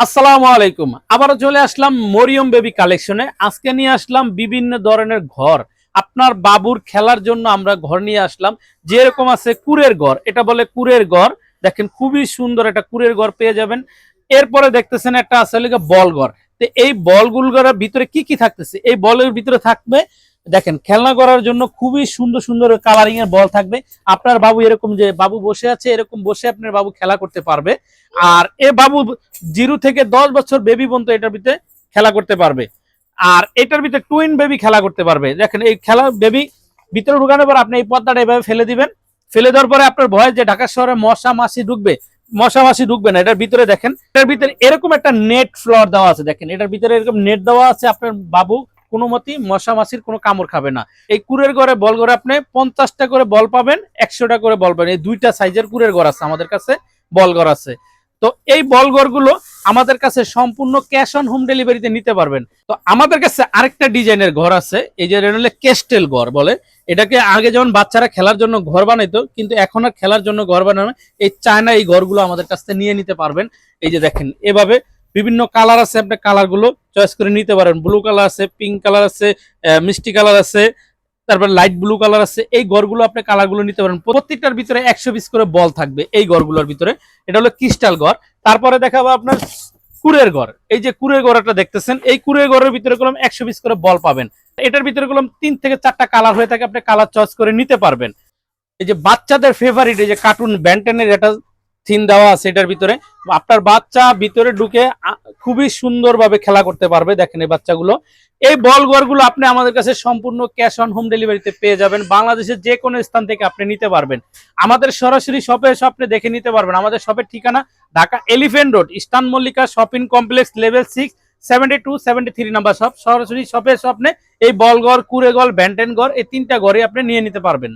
আসসালামু আলাইকুম। আবারও চলে আসলাম মরিয়ম বেবি কালেকশনে। আজকে নিয়ে আসলাম বিভিন্ন ধরনের ঘর। আপনার বাবুর খেলার জন্য আমরা ঘর নিয়ে আসলাম। যেরকম আছে কুরের ঘর, এটা বলে কুরের ঘর। দেখেন খুবই সুন্দর একটা কুরের ঘর পেয়ে যাবেন। এরপরে দেখতেছেন একটা আছে বল ঘর। তো এই বলগুলোর ভিতরে কি কি থাকতেছে? এই বলের ভিতরে থাকবে দেখেন খেলনা করার জন্য খুবই সুন্দর সুন্দর কালারিং এর বল থাকবে। আপনার বাবু এরকম যে বাবু বসে আছে, এরকম বসে আপনার বাবু খেলা করতে পারবে। আর এ বাবু 0 থেকে 10 বছর বেবি পর্যন্ত এটার ভিতরে খেলা করতে পারবে। আর এটার ভিতরে টুইন বেবি খেলা করতে পারবে। দেখেন এই খেলা বেবি ভিতরে ঢুকানোর পর আপনি এই পর্দাটা এভাবে ফেলে দিবেন। ফেলে দেওয়ার পরে আপনার ভয় যে ঢাকা শহরে মশা মাছি ঢুকবে, মশা মাছি ঢুকবে না। এটার ভিতরে দেখেন, এটার ভিতরে এরকম একটা নেট ফ্লোর দেওয়া আছে। দেখেন এটার ভিতরে এরকম নেট দেওয়া আছে। আপনার বাবু কোনো মতেই মশা মাছির কোনো কামড় খাবে না। এই কুরের ঘরে বল ঘরে আপনি 50টা করে বল পাবেন, 100টা করে বল পাবেন। এই দুইটা সাইজের কুরের ঘর আছে আমাদের কাছে, বল ঘর আছে। তো এই বল ঘরগুলো আমাদের কাছে সম্পূর্ণ ক্যাশ অন হোম ডেলিভারিতে নিতে পারবেন। তো আমাদের কাছে আরেকটা ডিজাইনের ঘর আছে, এই যে ক্যাস্টেল ঘর বলে। এটাকে আগে যেমন বাচ্চারা খেলার জন্য ঘর বানাইতো, কিন্তু এখন আর খেলার জন্য ঘর বানানো, এই চায়না এই ঘরগুলো আমাদের কাছ থেকে নিয়ে নিতে পারবেন। এই যে দেখেন এভাবে বিভিন্ন কালার আছে, আপনি কালারগুলো চয়েস করে নিতে পারেন। ব্লু কালার আছে, পিঙ্ক কালার আছে, মিষ্টি কালার আছে, তারপর লাইট ব্লু কালার আছে। এই ঘরগুলো আপনি কালারগুলো নিতে পারেন। প্রত্যেকটার ভিতরে 100 পিস করে বল থাকবে এই ঘরগুলোর ভিতরে। এটা হলো ক্রিস্টাল ঘর। তারপরে দেখাবো আপনার কুরের ঘর। এই যে কুরের ঘরটা দেখতেছেন, এই কুরের ঘরের ভিতরে কলম 100 পিস করে বল পাবেন। এটার ভিতরে কলম 3 থেকে 4টা কালার হয়ে থাকে, আপনি কালার চয়েস করে নিতে পারবেন। এই যে বাচ্চাদের ফেভারিট এই যে কার্টুন ব্যান্টেনের এটা থিম দেওয়া আছে এটার ভিতরে। আপনার বাচ্চা ভিতরে ঢুকে খুবই সুন্দরভাবে খেলা করতে পারবে। দেখেন এই বাচ্চাগুলো, এই বল ঘরগুলো আপনি আমাদের কাছে সম্পূর্ণ ক্যাশ অন হোম ডেলিভারিতে পেয়ে যাবেন। বাংলাদেশের যে কোনো স্থান থেকে আপনি নিতে পারবেন। আমাদের সরাসরি শপে এসে আপনি দেখে নিতে পারবেন। আমাদের শপের ঠিকানা Dhaka elephant road, eastern Mallika shopping complex, level 6, 72, 73 number shop. সরাসরি শপে এসে আপনি এই বল ঘর, কুড়ে ঘর, ব্যান্টেন ঘর, এই 3টা ঘরে আপনি নিয়ে নিতে পারবেন।